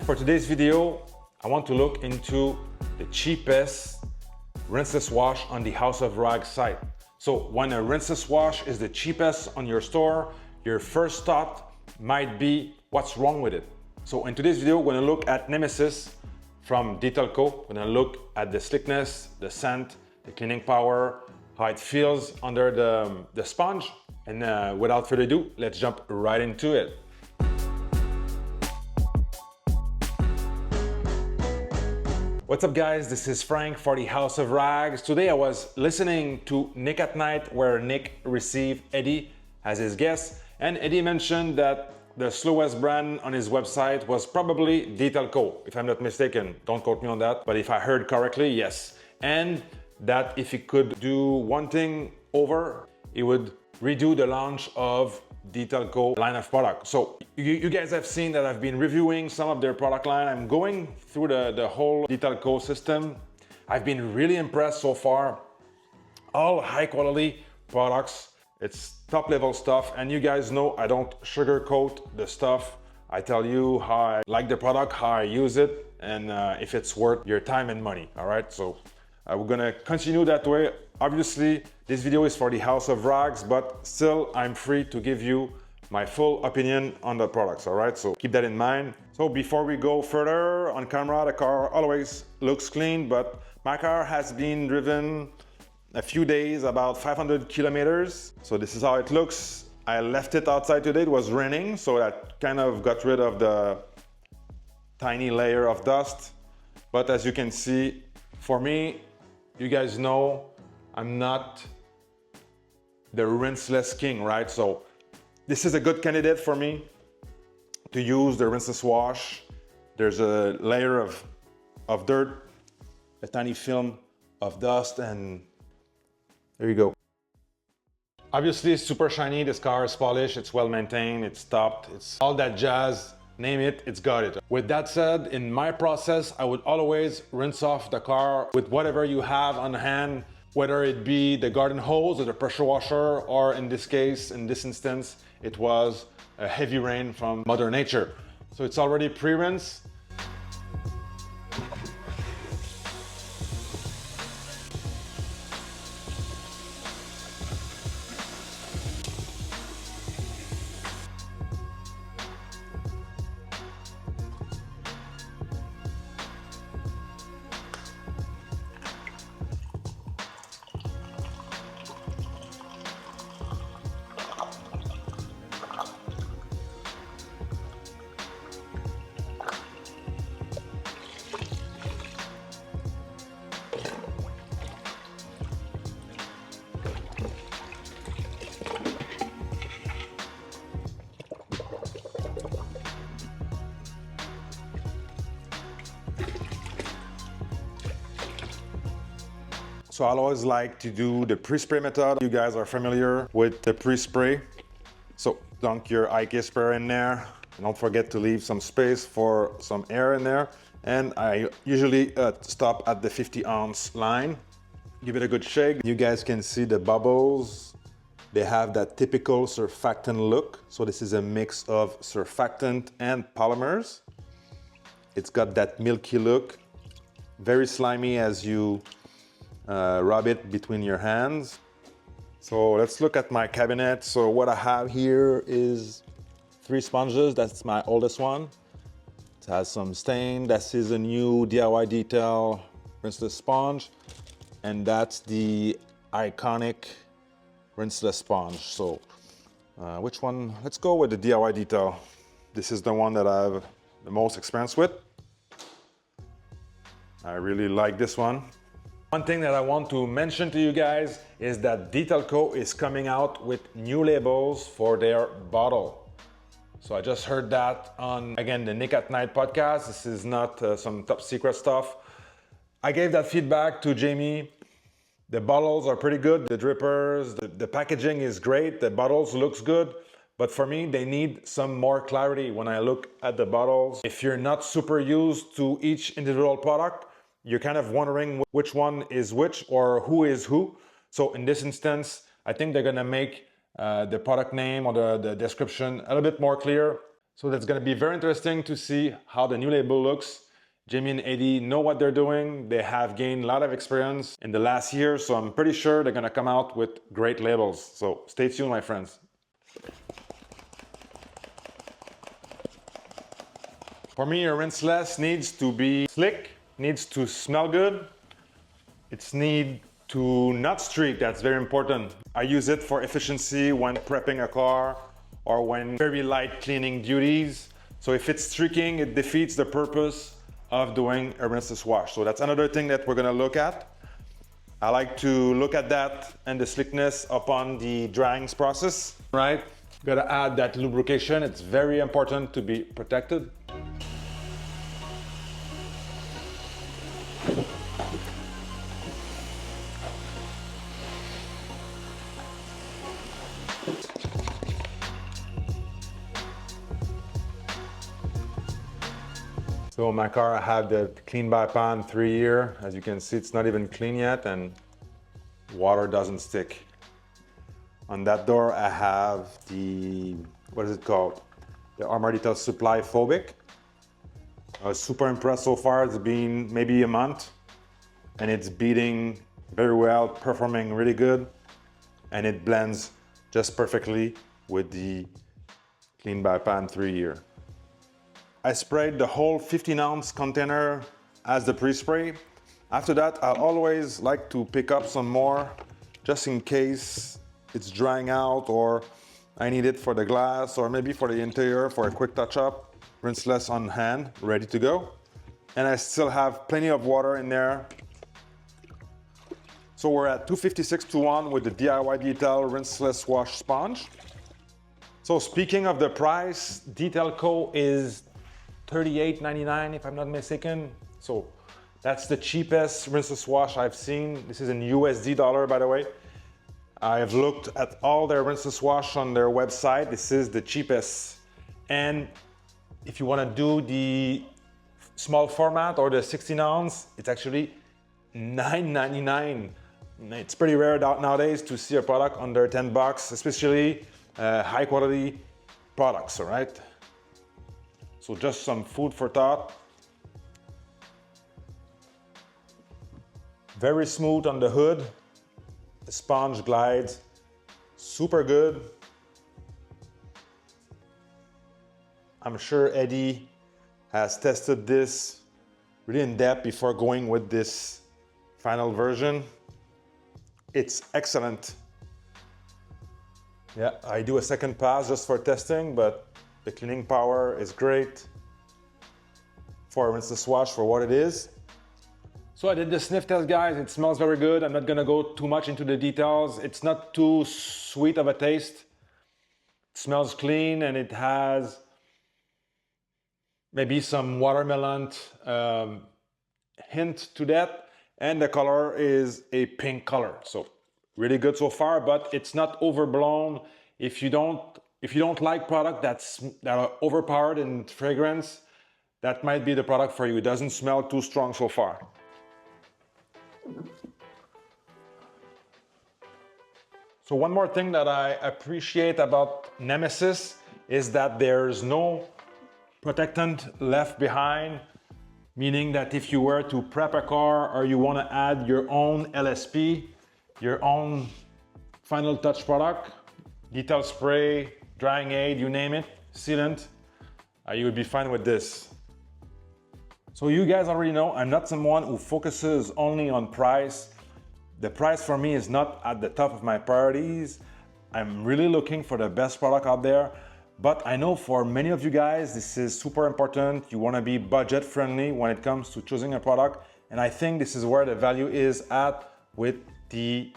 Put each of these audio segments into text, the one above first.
For today's video, I want to look into the cheapest rinseless wash on the House of Rags site. So when a rinseless wash is the cheapest on your store, your first thought might be what's wrong with it. So in today's video, we're gonna look at Nemesis from Detail Co. We're gonna look at the slickness, the scent, the cleaning power, how it feels under the sponge. And without further ado, let's jump right into it. What's up guys, this is Frank for the House of Rags. Today I was listening to Nick at Night where Nick received Eddie as his guest, and Eddie mentioned that the slowest brand on his website was probably Detail Co. If I'm not mistaken, don't quote me on that, but if I heard correctly, yes. And that if he could do one thing over, he would redo the launch of Detail Co line of product. So you guys have seen that I've been reviewing some of their product line. I'm going through the whole Detail Co system. I've been really impressed so far. All high quality products. It's top level stuff, and you guys know I don't sugarcoat the stuff. I tell you how I like the product, how I use it, and if it's worth your time and money. All right, so we're gonna continue that way. Obviously, this video is for the House of Rags, but still I'm free to give you my full opinion on the products, all right? So keep that in mind. So before we go further, on camera, the car always looks clean, but my car has been driven a few days, about 500 kilometers. So this is how it looks. I left it outside today, it was raining, so that kind of got rid of the tiny layer of dust. But as you can see, for me, you guys know I'm not the rinseless king, right? So this is a good candidate for me to use the rinseless wash. There's a layer of dirt, a tiny film of dust, and there you go. Obviously, it's super shiny. This car is polished, it's well maintained, it's topped, it's all that jazz. Name it, it's got it. With that said, in my process, I would always rinse off the car with whatever you have on hand, whether it be the garden hose or the pressure washer, or in this case, in this instance, it was a heavy rain from Mother Nature. So it's already pre-rinsed. So I always like to do the pre-spray method. You guys are familiar with the pre-spray. So dunk your IK sprayer in there. And don't forget to leave some space for some air in there. And I usually stop at the 50-ounce line. Give it a good shake. You guys can see the bubbles. They have that typical surfactant look. So this is a mix of surfactant and polymers. It's got that milky look. Very slimy as you rub it between your hands. So let's look at my cabinet. So what I have here is 3 sponges. That's my oldest one. It has some stain. This is a new DIY Detail rinseless sponge. And that's the iconic rinseless sponge. So which one? Let's go with the DIY Detail. This is the one that I have the most experience with. I really like this one. One thing that I want to mention to you guys is that Detail Co is coming out with new labels for their bottle. So I just heard that on, again, the Nick at Night podcast. This is not some top secret stuff. I gave that feedback to Jamie. The bottles are pretty good. The drippers, the packaging is great. The bottles looks good. But for me, they need some more clarity when I look at the bottles. If you're not super used to each individual product, you're kind of wondering which one is which or who is who. So in this instance, I think they're gonna make the product name or the description a little bit more clear. So that's going to be very interesting to see how the new label looks. Jamie and Eddie know what they're doing. They have gained a lot of experience in the last year, so I'm pretty sure they're going to come out with great labels. So stay tuned, my friends. For me, a Rinseless needs to be slick, needs to smell good. It's need to not streak, that's very important. I use it for efficiency when prepping a car or when very light cleaning duties. So if it's streaking, it defeats the purpose of doing a rinseless wash. So that's another thing that we're gonna look at. I like to look at that and the slickness upon the drying process, right? Gotta add that lubrication. It's very important to be protected. So my car, I have the clean by pan 3-year. As you can see, it's not even clean yet and water doesn't stick. On that door, I have the, what is it called? The Armor Supply Phobic. I was super impressed so far. It's been maybe a month and it's beating very well, performing really good. And it blends just perfectly with the clean by pan 3-year. I sprayed the whole 15-ounce container as the pre-spray. After that, I always like to pick up some more just in case it's drying out or I need it for the glass or maybe for the interior for a quick touch-up. Rinseless on hand, ready to go. And I still have plenty of water in there. So we're at 256-1 with the DIY Detail Rinseless Wash Sponge. So speaking of the price, Detail Co is $38.99 if I'm not mistaken. So that's the cheapest rinseless wash I've seen. This is in USD dollar, by the way. I've looked at all their rinseless wash on their website. This is the cheapest. And if you want to do the small format or the 16-ounce, it's actually $9.99. It's pretty rare nowadays to see a product under 10 bucks, especially high quality products, all right? So just some food for thought. Very smooth on the hood. The sponge glides super good. I'm sure Eddie has tested this really in depth before going with this final version. It's excellent. Yeah, I do a second pass just for testing, but the cleaning power is great for a rinseless wash for what it is. So I did the sniff test, guys. It smells very good. I'm not gonna go too much into the details. It's not too sweet of a taste. It smells clean and it has maybe some watermelon hint to that. And the color is a pink color. So really good so far, but it's not overblown. If you don't like product that are overpowered in fragrance, that might be the product for you. It doesn't smell too strong so far. So one more thing that I appreciate about Nemesis is that there's no protectant left behind, meaning that if you were to prep a car or you want to add your own LSP, your own final touch product, detail spray, drying aid, you name it, sealant, you would be fine with this. So you guys already know I'm not someone who focuses only on price. The price for me is not at the top of my priorities. I'm really looking for the best product out there. But I know for many of you guys, this is super important. You want to be budget friendly when it comes to choosing a product. And I think this is where the value is at with the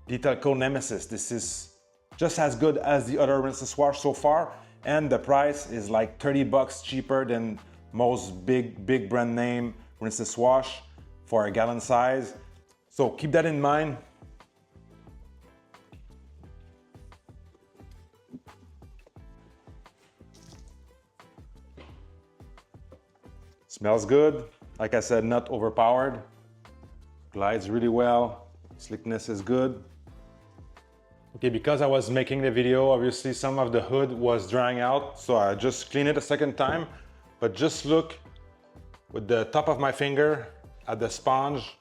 Detail Co Nemesis. This is just as good as the other rinseless wash so far. And the price is like 30 bucks cheaper than most big brand name rinseless wash for a gallon size. So keep that in mind. Smells good. Like I said, not overpowered. Glides really well. Slickness is good. Okay, because I was making the video, obviously some of the hood was drying out, so I just cleaned it a second time. But just look with the top of my finger at the sponge.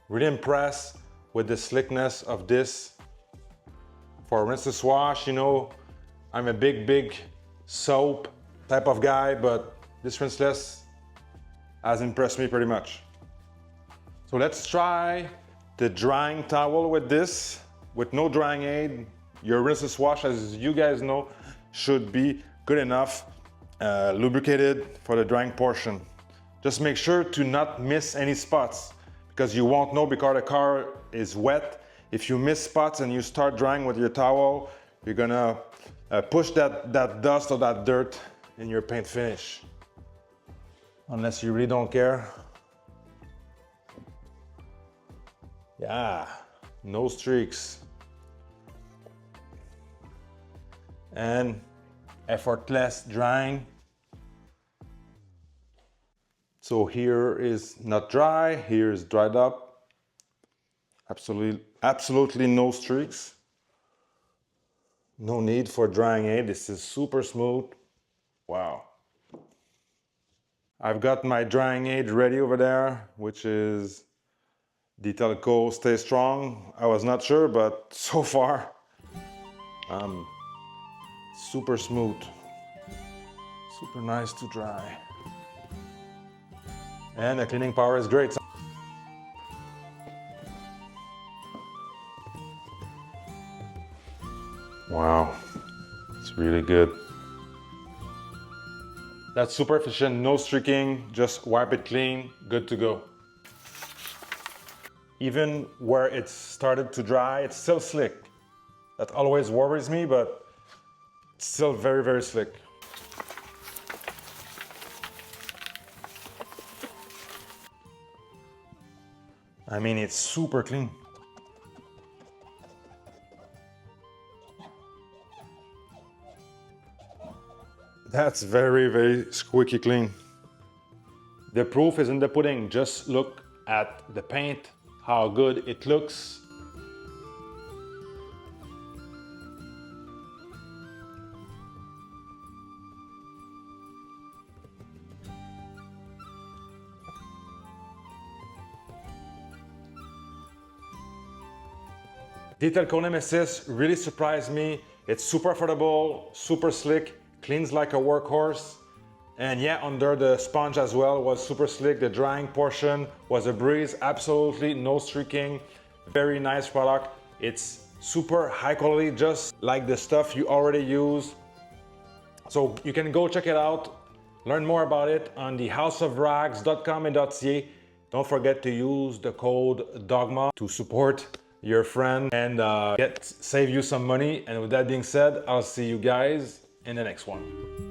Really impressed with the slickness of this. For rinseless wash, you know, I'm a big soap type of guy, but this rinseless has impressed me pretty much. So let's try the drying towel with this. With no drying aid, your rinseless wash, as you guys know, should be good enough, lubricated for the drying portion. Just make sure to not miss any spots, because you won't know because the car is wet. If you miss spots and you start drying with your towel, you're gonna push that dust or that dirt in your paint finish. Unless you really don't care. Yeah, no streaks. And effortless drying. So here is not dry, here is dried up. Absolutely no streaks. No need for drying aid, this is super smooth. Wow. I've got my drying aid ready over there, which is Detelco Stay Strong. I was not sure, but so far, super smooth. Super nice to dry. And the cleaning power is great. Wow, it's really good. That's super efficient, no streaking, just wipe it clean, good to go. Even where it's started to dry, it's still slick. That always worries me, but it's still very slick. I mean, it's super clean. That's very squeaky clean. The proof is in the pudding. Just look at the paint, how good it looks. Detelco Nemesis really surprised me. It's super affordable, super slick, cleans like a workhorse. And yeah, under the sponge as well was super slick. The drying portion was a breeze, absolutely no streaking. Very nice product. It's super high quality, just like the stuff you already use. So you can go check it out, learn more about it on the houseofrags.com and .ca. Don't forget to use the code DOGMA to support your friend and save you some money. And with that being said, I'll see you guys in the next one.